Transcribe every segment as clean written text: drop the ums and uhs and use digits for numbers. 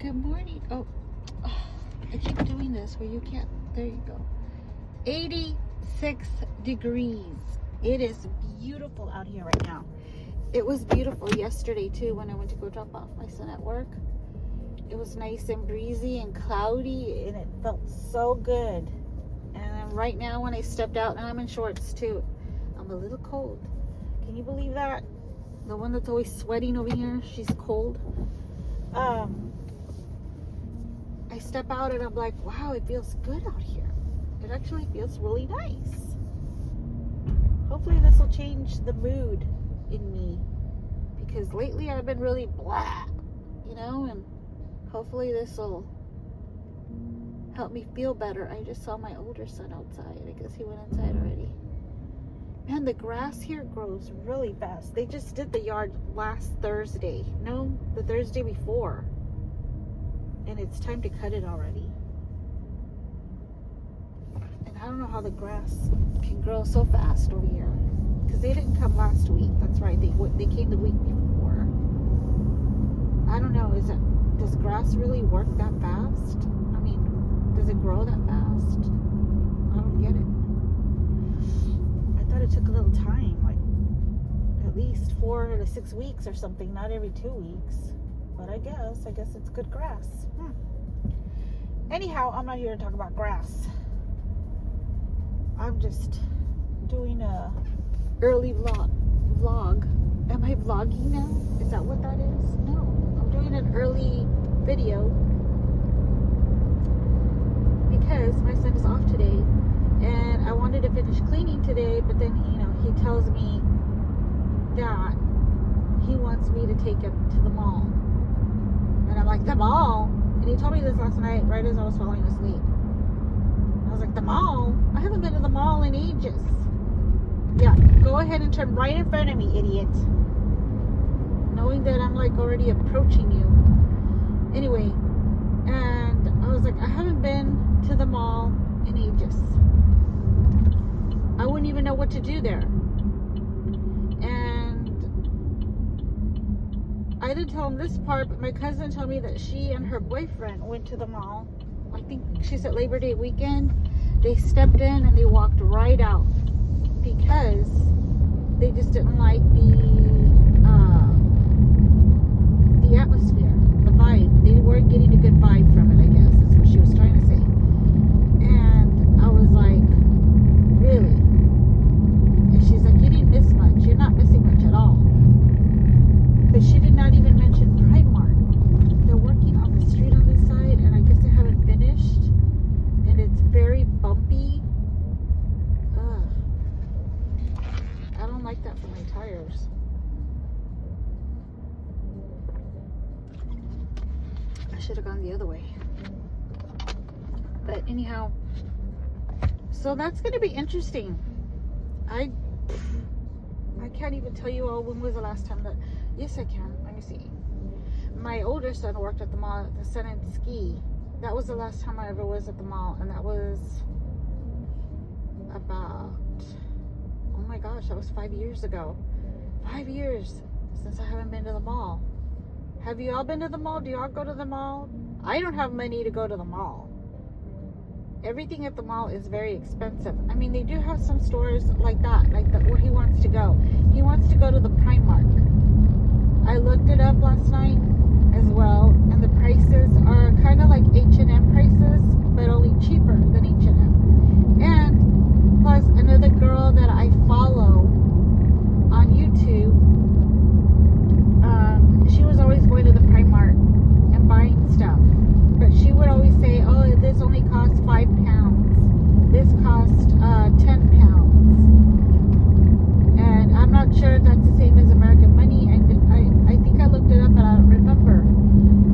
Good morning. Oh, I keep doing this where you can't. There you go. 86 degrees. It is beautiful out here right now. It was beautiful yesterday too when I went to go drop off my son at work. It was nice and breezy and cloudy and it felt so good. And then right now when I stepped out, and I'm in shorts too, I'm a little cold. Can you believe that? The one that's always sweating over here, she's cold. I step out and I'm like, wow, it feels good out here. It actually feels really nice. Hopefully this will change the mood in me, because lately I've been really blah, and hopefully this will help me feel better. I just saw my older son outside. I guess he went inside already. Man, the grass here grows really fast. They just did the yard last Thursday. No, the Thursday before. And it's time to cut it already. And I don't know how the grass can grow so fast over here, because they didn't come last week. That's right, they came the week before. I don't know, does grass really work that fast? I mean, does it grow that fast? I don't get it. I thought it took a little time, like at least 4 to 6 weeks or something, not every 2 weeks. But I guess it's good grass. Anyhow, I'm not here to talk about grass. I'm just doing a early vlog. Am I vlogging now? Is that what that is? No, I'm doing an early video because my son is off today, and I wanted to finish cleaning today. But then he tells me that he wants me to take him to the mall. And I'm like, the mall? And he told me this last night right as I was falling asleep. I was like, the mall? I haven't been to the mall in ages. Yeah, go ahead and turn right in front of me, idiot. Knowing that I'm like already approaching you. Anyway, and I was like, I haven't been to the mall in ages. I wouldn't even know what to do there. I didn't tell him this part, but my cousin told me that she and her boyfriend went to the mall. I think she said Labor Day weekend. They stepped in and they walked right out because they just didn't like the atmosphere, the vibe. They weren't getting a good vibe from it, I guess. That's what she was trying to say. And I was like, really? And she's like, you didn't miss much. You're not missing much at all. But she did not even mention Primark. They're working on the street on this side, and I guess they haven't finished. And it's very bumpy. Ugh. I don't like that for my tires. I should have gone the other way. But anyhow, so that's going to be interesting. I can't even tell you all when was the last time that. Yes, I can. Let me see. My older son worked at the mall at the Sun and Ski. That was the last time I ever was at the mall, and that was about, oh my gosh, that was 5 years ago. 5 years since I haven't been to the mall. Have you all been to the mall? Do y'all go to the mall? I don't have money to go to the mall. Everything at the mall is very expensive. I mean, they do have some stores like that, where he wants to go. He wants to go to the Primark. I looked it up last night as well, and the prices are kind of like H&M prices, but only cheaper than H&M. And plus, another girl that I follow on YouTube, she was always going to the Primark and buying stuff. But she would always say, oh, this only costs £5. This cost 10 pounds. And I'm not sure if that's the same as American money. I think I looked it up, but I don't remember.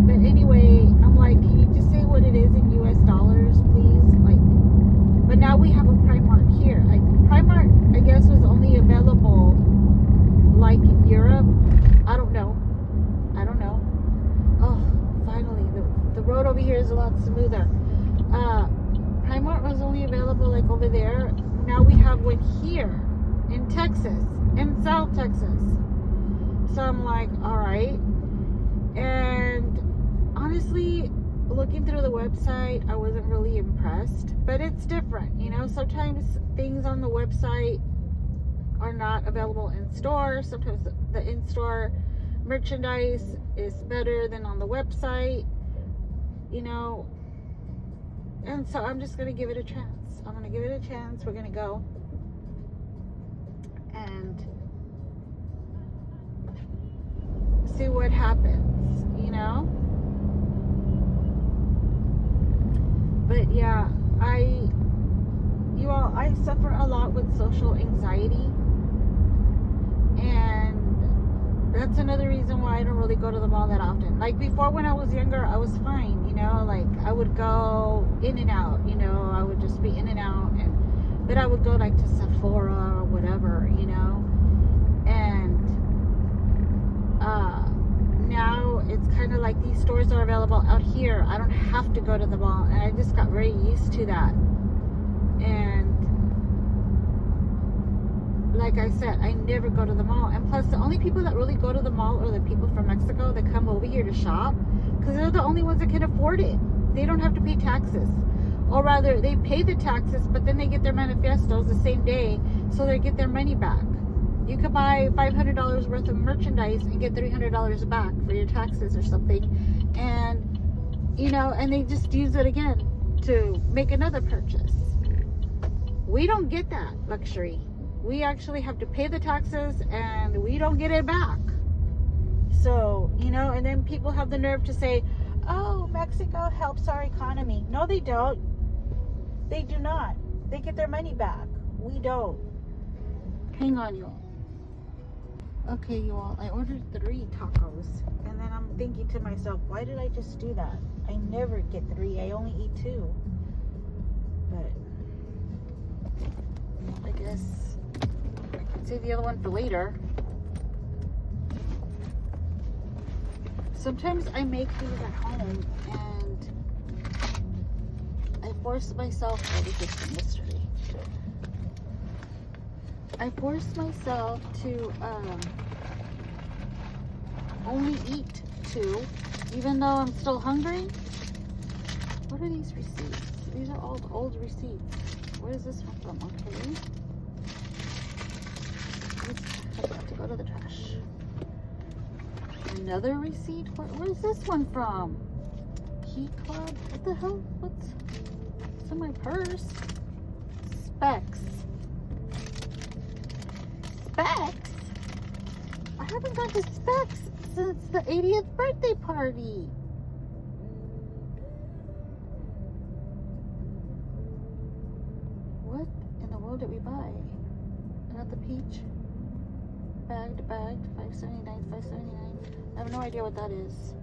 But anyway, I'm like, can you just say what it is in US dollars, please? But now we have a Primark here. Primark, I guess, was only available like in Europe. I don't know. Oh, finally, the road over here is a lot smoother. Primark was only available like over there. Now we have one here in Texas, in South Texas. So I'm like, all right. And honestly, looking through the website, I wasn't really impressed, but it's different, you know. Sometimes things on the website are not available in store. Sometimes the in-store merchandise is better than on the website, you know. And so I'm just gonna give it a chance. I'm gonna give it a chance. We're gonna go and see what happens, you know. But yeah, I suffer a lot with social anxiety, and that's another reason why I don't really go to the mall that often. Like before, when I was younger, I was fine, you know, like I would go in and out, you know, I would just be in and out, but I would go like to Sephora or whatever, you know. And now it's kind of like these stores are available out here. I don't have to go to the mall, and I just got very used to that. And like I said, I never go to the mall. And plus, the only people that really go to the mall are the people from Mexico that come over here to shop, because they're the only ones that can afford it. They don't have to pay taxes, or rather they pay the taxes, but then they get their manifestos the same day, so they get their money back. You could buy $500 worth of merchandise and get $300 back for your taxes or something. And, you know, and they just use it again to make another purchase. We don't get that luxury. We actually have to pay the taxes and we don't get it back. So, you know, and then people have the nerve to say, oh, Mexico helps our economy. No, they don't. They do not. They get their money back. We don't. Hang on, you all. Okay, you all, I ordered 3 tacos, and then I'm thinking to myself, why did I just do that? I never get 3, I only eat 2. But I guess I can save the other one for later. Sometimes I make these at home, and I force myself, I did this from yesterday. I force myself to only eat 2, even though I'm still hungry. What are these receipts? These are all old receipts. Where is this one from? Okay. I have to go to the trash. Another receipt? Where's this one from? Key Club? What the hell? What's in my purse? Specs. Specs? I haven't gone to Specs since the 80th birthday party. What in the world did we buy? I got the peach. Bagged, $5.79, $5.79. I have no idea what that is.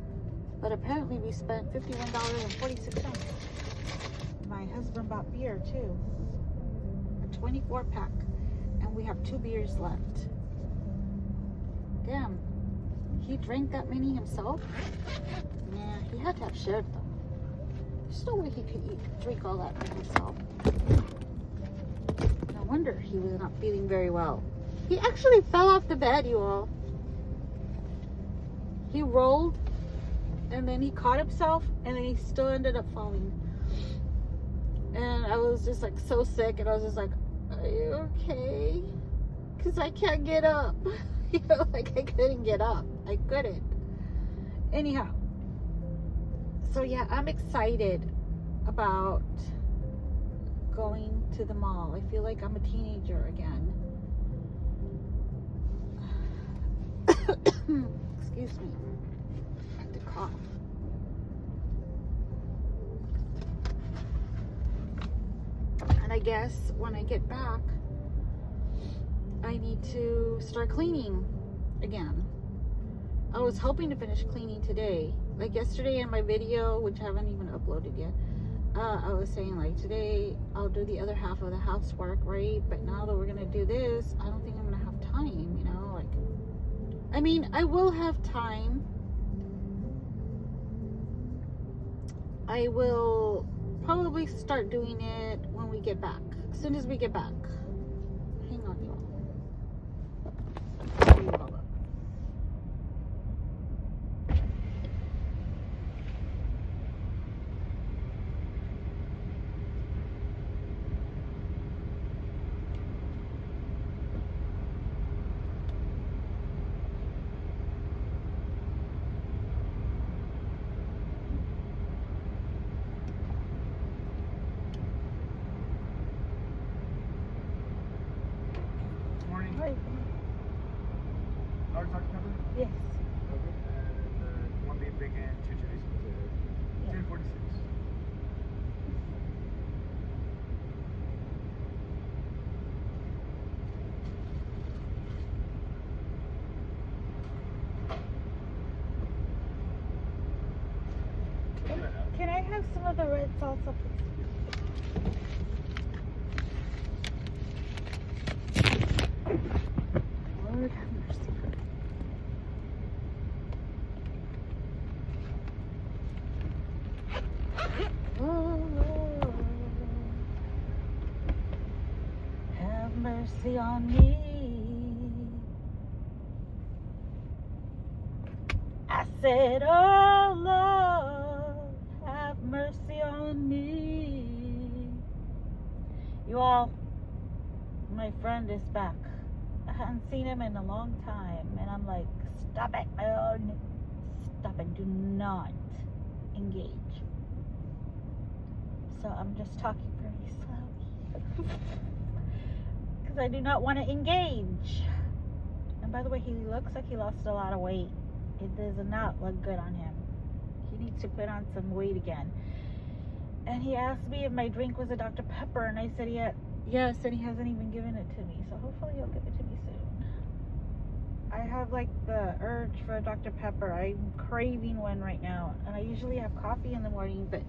But apparently we spent $51.46. My husband bought beer too. A 24 pack. And we have 2 beers left. Damn. He drank that many himself? Nah, he had to have shared them. There's no way he could drink all that by himself. No wonder he was not feeling very well. He actually fell off the bed, you all. He rolled, and then he caught himself, and then he still ended up falling. And I was just like so sick, and I was just like, are you okay? Because I can't get up. You know, like I couldn't get up. I couldn't. Anyhow. So yeah, I'm excited about going to the mall. I feel like I'm a teenager again. Excuse me. I have to cough. And I guess when I get back, I need to start cleaning again. I was hoping to finish cleaning today. Like yesterday in my video, which I haven't even uploaded yet, I was saying like today I'll do the other half of the housework, right? But now that we're gonna do this, I don't think I'm gonna have time, you know? Like, I mean, I will have time. I will probably start doing it when we get back. As soon as we get back. Hang on, you all. have some of the red salsa, please? Lord have mercy. Oh, Lord, have mercy on me. I said, oh, Lord, have mercy on me. You all, my friend is back. I hadn't seen him in a long time, and I'm like, stop it, man. Stop it. Do not engage. So I'm just talking very slowly because I do not want to engage. And by the way, he looks like he lost a lot of weight. It does not look good on him. He needs to put on some weight again. And he asked me if my drink was a Dr. Pepper, and I said yes, and he hasn't even given it to me. So hopefully he'll give it to me soon. I have like the urge for a Dr. Pepper. I'm craving one right now, and I usually have coffee in the morning, but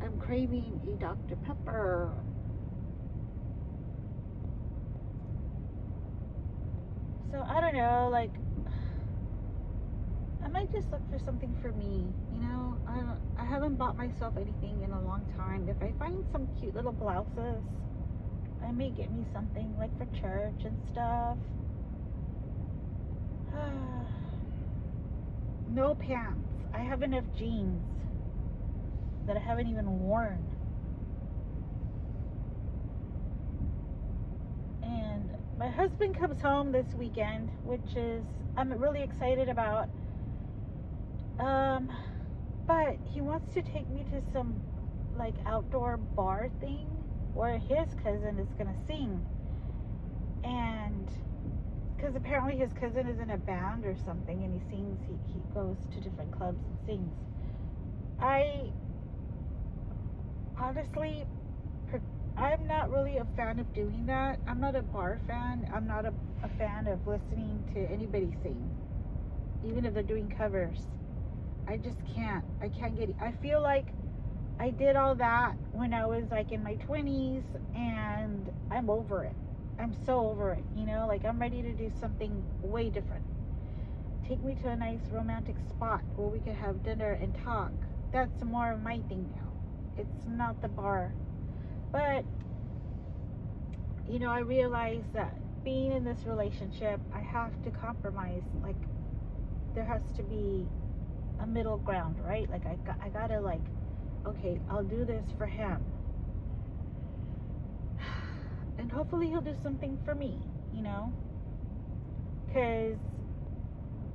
I'm craving a Dr. Pepper. So I don't know, like, I might just look for something for me, you know. I haven't bought myself anything in a long time. If I find some cute little blouses, I may get me something like for church and stuff. No pants. I have enough jeans that I haven't even worn. And my husband comes home this weekend, which is I'm really excited about. But he wants to take me to some like outdoor bar thing where his cousin is gonna sing. And because apparently his cousin is in a band or something, and he sings, he goes to different clubs and sings. I honestly, I'm not really a fan of doing that. I'm not a bar fan. I'm not a fan of listening to anybody sing, even if they're doing covers. I just can't. I can't get it. I feel like I did all that when I was like in my 20s, and I'm over it. I'm so over it, you know, like I'm ready to do something way different. Take me to a nice romantic spot where we could have dinner and talk. That's more of my thing now. It's not the bar. But, you know, I realize that being in this relationship, I have to compromise. Like, there has to be a middle ground, right? Like, I gotta, like, okay, I'll do this for him. And hopefully he'll do something for me, you know? Because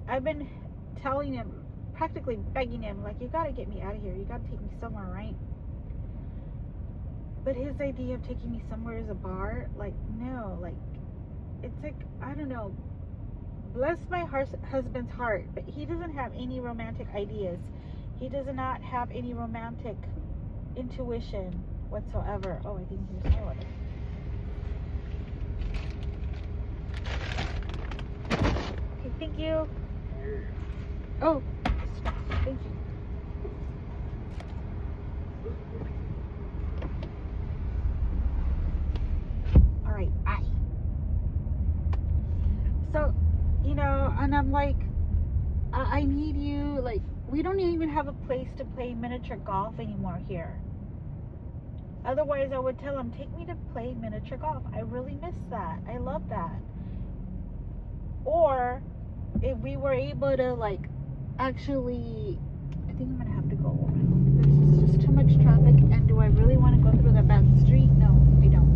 I've been telling him, practically begging him, like, you gotta get me out of here. You gotta take me somewhere, right? But his idea of taking me somewhere is a bar. Like, no, like, it's like, I don't know. Bless my husband's heart, but he doesn't have any romantic ideas. He does not have any romantic intuition whatsoever. Oh, I didn't hear silence. Okay, thank you. Oh, stop. Thank you. All right, bye. So, you know, and I'm like, I need you. Like, we don't even have a place to play miniature golf anymore here. Otherwise, I would tell him, take me to play miniature golf. I really miss that. I love that. Or if we were able to, like, actually, I think I'm gonna have to go around. There's just too much traffic, and do I really want to go through that bad street? No, I don't.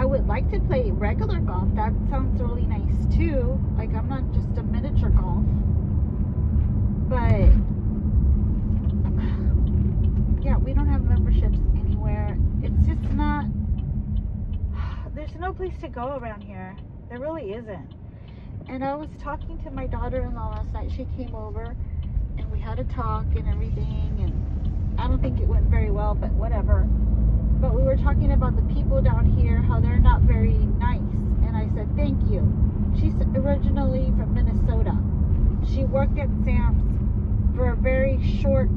I would like to play regular golf. That sounds really nice too. Like, I'm not just a miniature golf, but yeah, we don't have memberships anywhere. It's just not. There's no place to go around here. There really isn't. And I was talking to my daughter-in-law last night. She came over and we had a talk and everything, and I don't think it went very well, but whatever. But we were talking about the people down here, how they're not very nice. And I said, thank you. She's originally from Minnesota. She worked at Sam's for a very short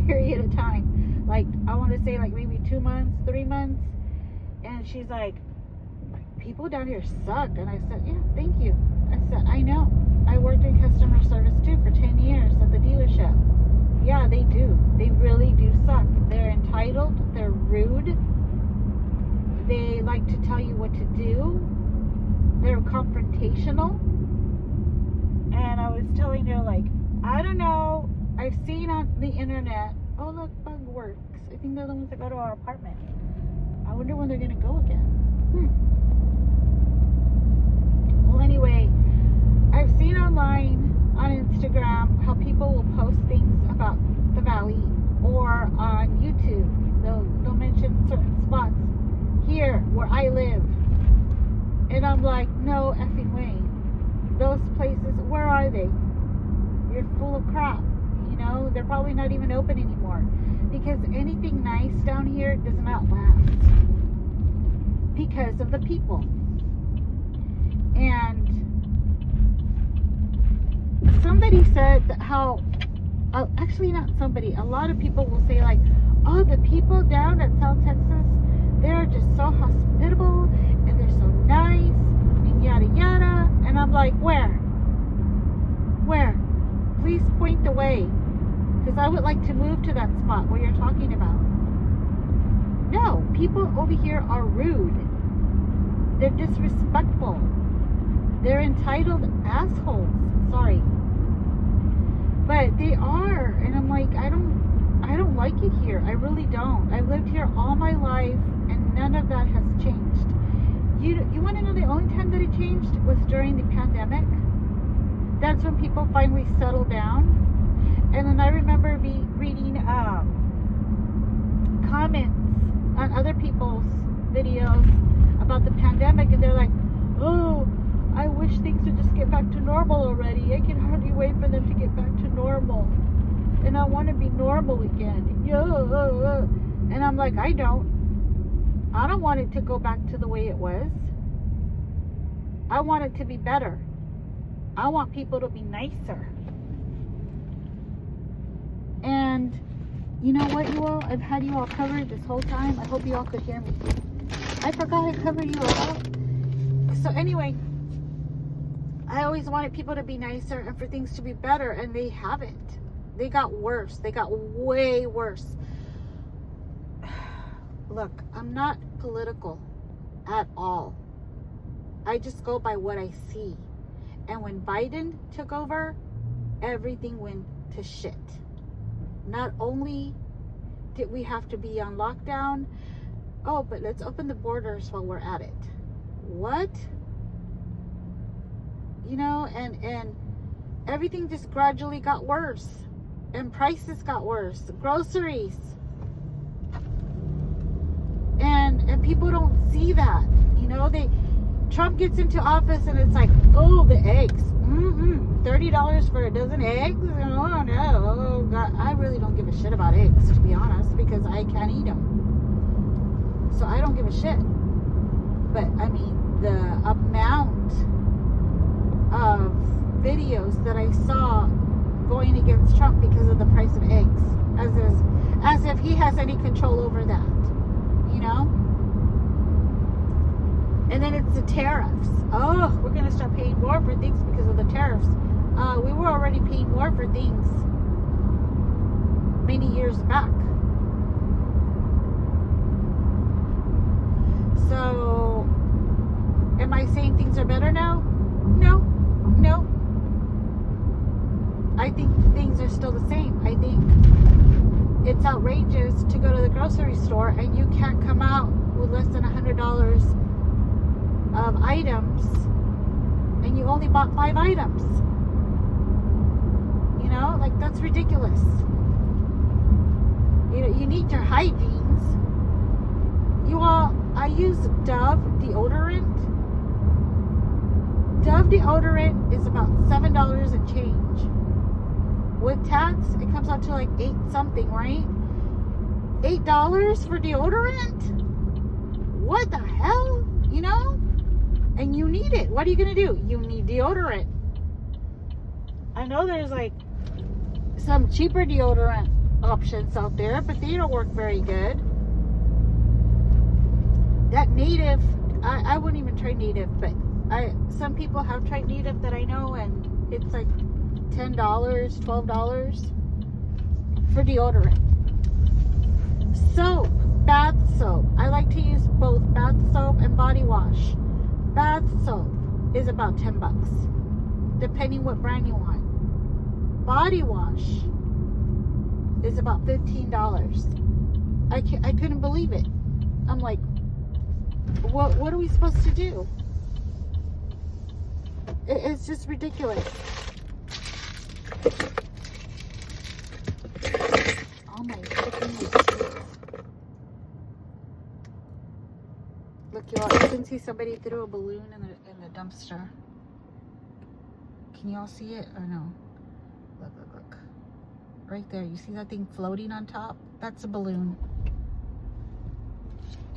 period of time. Like, I want to say like maybe 2 months, 3 months. And she's like, people down here suck. And I said, yeah, thank you. I said, I know. I worked in customer service too for 10 years at the dealership. Yeah, they do. They really do suck. They're entitled. They're rude. They like to tell you what to do. They're confrontational. And I was telling her, like, I don't know. I've seen on the internet. Oh, look, Bug Works. I think they're the ones that go to our apartment. I wonder when they're going to go again. Well, anyway, I've seen online on Instagram how people will post things about the valley, or on YouTube they'll mention certain spots here where I live, and I'm like, no effing way. Those places, where are they? You're full of crap. You know, they're probably not even open anymore, because anything nice down here does not last because of the people. And somebody said that how, actually not somebody, a lot of people will say like, oh, the people down at South Texas, they're just so hospitable and they're so nice and yada yada. And I'm like, where? Please point the way, because I would like to move to that spot where you're talking about. No, people over here are rude. They're disrespectful. They're entitled assholes. Sorry. But they are, and I'm like, I don't like it here. I really don't. I've lived here all my life, and none of that has changed. You want to know the only time that it changed was during the pandemic. That's when people finally settled down. And then I remember reading comments on other people's videos about the pandemic, and they're like, oh, I wish things would just get back to normal already. I can hardly wait for them to get back to normal. And I want to be normal again. And I'm like, I don't want it to go back to the way it was. I want it to be better. I want people to be nicer. And you know what, you all? I've had you all covered this whole time. I hope you all could hear me. I forgot I covered you all. So anyway, I always wanted people to be nicer and for things to be better, and they haven't. They got worse. They got way worse. Look, I'm not political at all. I just go by what I see. And when Biden took over, everything went to shit. Not only did we have to be on lockdown, oh, but let's open the borders while we're at it. What? You know, and everything just gradually got worse. And prices got worse. Groceries. And people don't see that. You know, Trump gets into office and it's like, oh, the eggs. $30 for a dozen eggs? Oh, no. Oh, God. I really don't give a shit about eggs, to be honest, because I can't eat them. So I don't give a shit. But, I mean, the amount of videos that I saw going against Trump because of the price of eggs, as if he has any control over that, you know? And then it's the tariffs. Oh, we're going to start paying more for things because of the tariffs. We were already paying more for things many years back. So, am I saying things are better now? No. I think things are still the same. I think it's outrageous to go to the grocery store and you can't come out with less than $100 of items, and you only bought 5 items. You know, like, that's ridiculous. You need your hygienes. You all, I use Dove deodorant. Dove deodorant is about $7 and change. With tax, it comes out to like 8 something, right? $8 for deodorant? What the hell? You know? And you need it. What are you going to do? You need deodorant. I know there's like some cheaper deodorant options out there, but they don't work very good. That Native, I wouldn't even try Native, but some people have tried Native that I know, and it's like $10, $12 for deodorant. Soap, bath soap. I like to use both bath soap and body wash. Bath soap is about $10, depending what brand you want. Body wash is about $15. I couldn't believe it. I'm like, what are we supposed to do? It's just ridiculous. Oh my goodness. Look, y'all, you can see somebody threw a balloon in the dumpster. Can you all see it or no? Look. Right there. You see that thing floating on top? That's a balloon.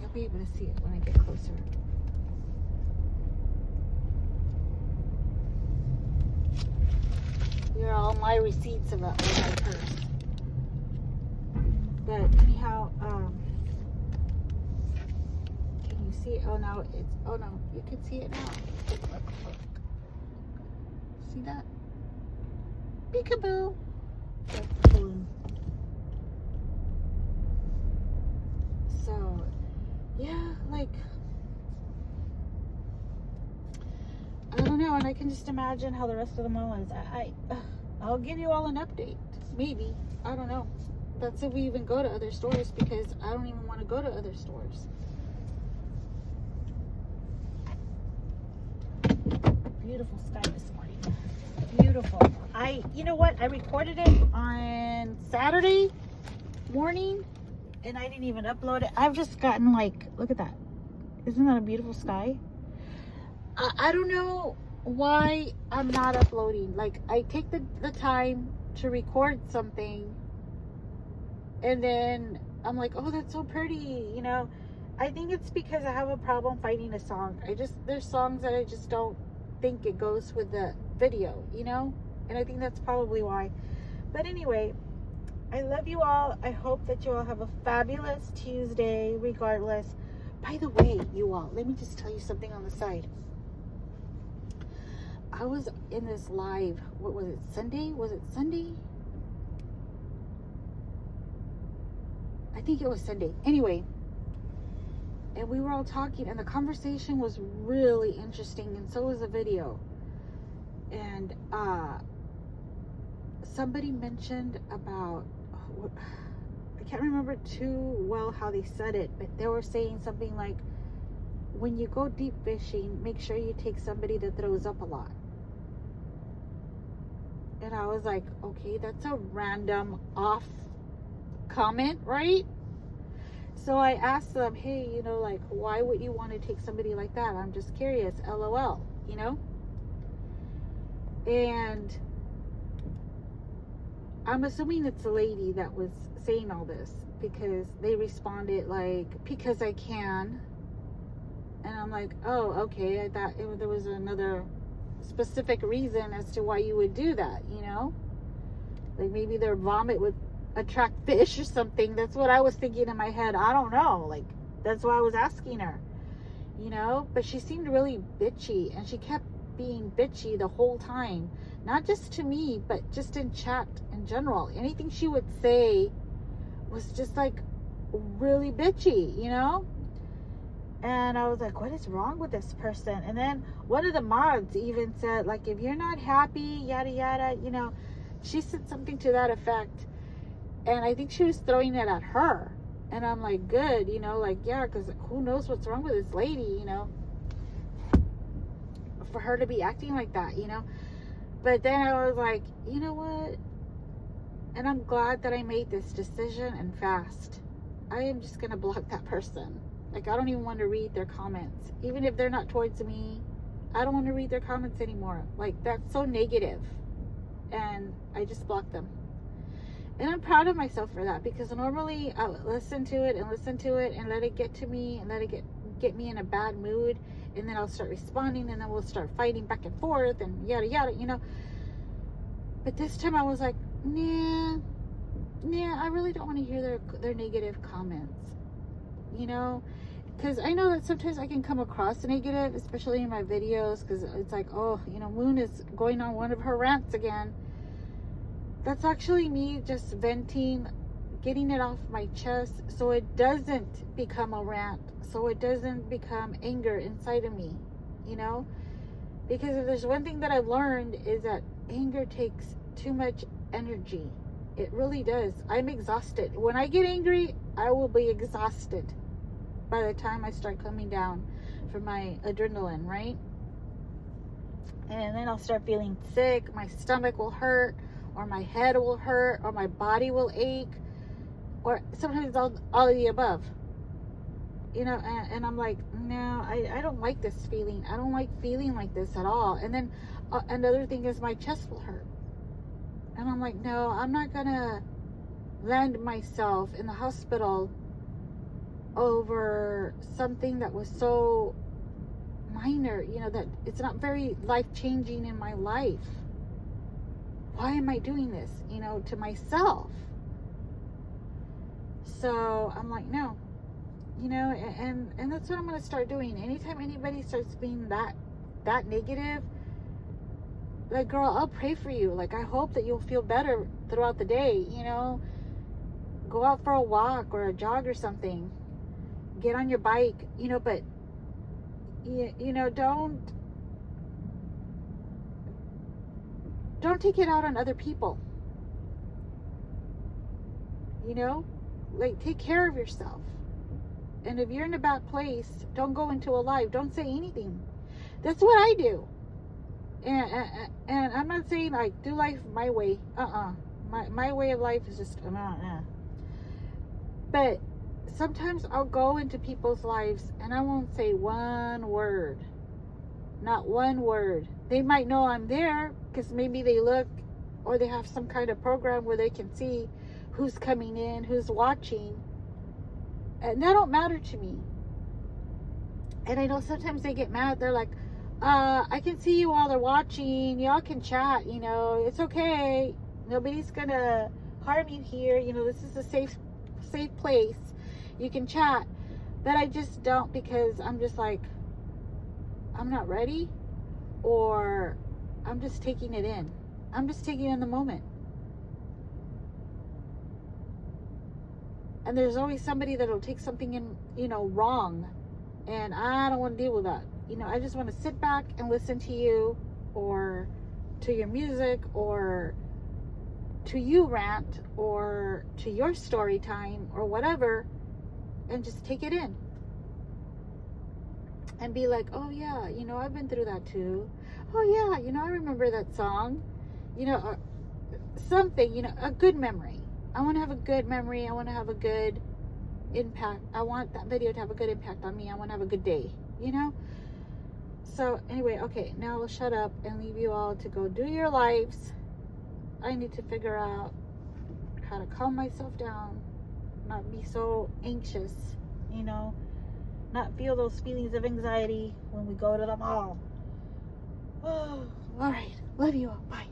You'll be able to see it when I get closer. Here are all my receipts of it in my purse. But anyhow, can you see it? Oh no, you can see it now. Look. See that? Peekaboo. That's the balloon. So, yeah, like, I don't know, and I can just imagine how the rest of the mall is. I'll give you all an update, maybe. I don't know. That's if we even go to other stores, because I don't even want to go to other stores. Beautiful sky this morning. Beautiful. You know what? I recorded it on Saturday morning, and I didn't even upload it. I've just gotten like, look at that. Isn't that a beautiful sky? I don't know why I'm not uploading. Like, I take the time to record something, and then I'm like, oh, that's so pretty, you know. I think it's because I have a problem finding a song. There's songs that I just don't think it goes with the video, you know, and I think that's probably why. But anyway, I love you all. I hope that you all have a fabulous Tuesday regardless. By the way, you all, let me just tell you something on the side. I was in this live, what was it, Sunday? Was it Sunday? I think it was Sunday. Anyway, and we were all talking, and the conversation was really interesting, and so was the video. And somebody mentioned about, I can't remember too well how they said it, but they were saying something like, when you go deep fishing, make sure you take somebody that throws up a lot. And I was like, okay, that's a random off comment, right? So I asked them, hey, you know, like, why would you want to take somebody like that? I'm just curious, LOL, you know? And I'm assuming it's a lady that was saying all this, because they responded like, because I can. And I'm like, oh, okay. I thought there was another specific reason as to why you would do that, you know? Like maybe their vomit would attract fish or something. That's what I was thinking in my head. I don't know. Like, that's why I was asking her, you know? But she seemed really bitchy, and she kept being bitchy the whole time. Not just to me, but just in chat in general. Anything she would say was just like really bitchy, you know? And I was like, what is wrong with this person? And then one of the mods even said, like, if you're not happy, yada yada, you know, she said something to that effect. And I think she was throwing it at her. And I'm like, good, you know, like, yeah, because who knows what's wrong with this lady, you know, for her to be acting like that, you know. But then I was like, you know what? And I'm glad that I made this decision and fast. I am just going to block that person. Like, I don't even want to read their comments. Even if they're not towards me, I don't want to read their comments anymore. Like, that's so negative. And I just blocked them. And I'm proud of myself for that, because normally I would listen to it and let it get to me and let it get me in a bad mood, and then I'll start responding, and then we'll start fighting back and forth and yada yada, you know. But this time I was like, I really don't want to hear their negative comments, you know, because I know that sometimes I can come across negative, especially in my videos, because it's like, oh, you know, Moon is going on one of her rants again. That's actually me just venting, getting it off my chest, so it doesn't become a rant, so it doesn't become anger inside of me, you know, because if there's one thing that I've learned is that anger takes too much energy. It really does. I'm exhausted. When I get angry, I will be exhausted by the time I start coming down from my adrenaline, right? And then I'll start feeling sick. My stomach will hurt, or my head will hurt, or my body will ache, or sometimes all of the above. You know, and I'm like, no, I don't like this feeling. I don't like feeling like this at all. And then another thing is my chest will hurt. And I'm like, no, I'm not gonna land myself in the hospital over something that was so minor, you know, that it's not very life-changing in my life. Why am I doing this, you know, to myself? So I'm like, no, you know, and that's what I'm gonna start doing. Anytime anybody starts being that negative, like, girl, I'll pray for you. Like, I hope that you'll feel better throughout the day, you know. Go out for a walk or a jog or something. Get on your bike, you know, but, you know, don't take it out on other people. You know? Like, take care of yourself. And if you're in a bad place, don't go into a live. Don't say anything. That's what I do. And I'm not saying like do life my way. My way of life is just But sometimes I'll go into people's lives and I won't say one word. Not one word. They might know I'm there because maybe they look, or they have some kind of program where they can see who's coming in, who's watching. And that don't matter to me. And I know sometimes they get mad. They're like, I can see you while they're watching. Y'all can chat, you know. It's okay. Nobody's gonna harm you here. You know, this is a safe place. You can chat. But I just don't, because I'm just like, I'm not ready, or I'm just taking it in. I'm just taking in the moment. And there's always somebody that'll take something in, you know, wrong. And I don't want to deal with that. You know, I just want to sit back and listen to you, or to your music, or to you rant, or to your story time, or whatever, and just take it in. And be like, oh yeah, you know, I've been through that too. Oh yeah, you know, I remember that song. You know, something, you know, a good memory. I want to have a good memory. I want to have a good impact. I want that video to have a good impact on me. I want to have a good day, you know? So anyway, okay, now I'll shut up and leave you all to go do your lives. I need to figure out how to calm myself down, not be so anxious, you know, not feel those feelings of anxiety when we go to the mall. Oh, all right. Love you all. Bye.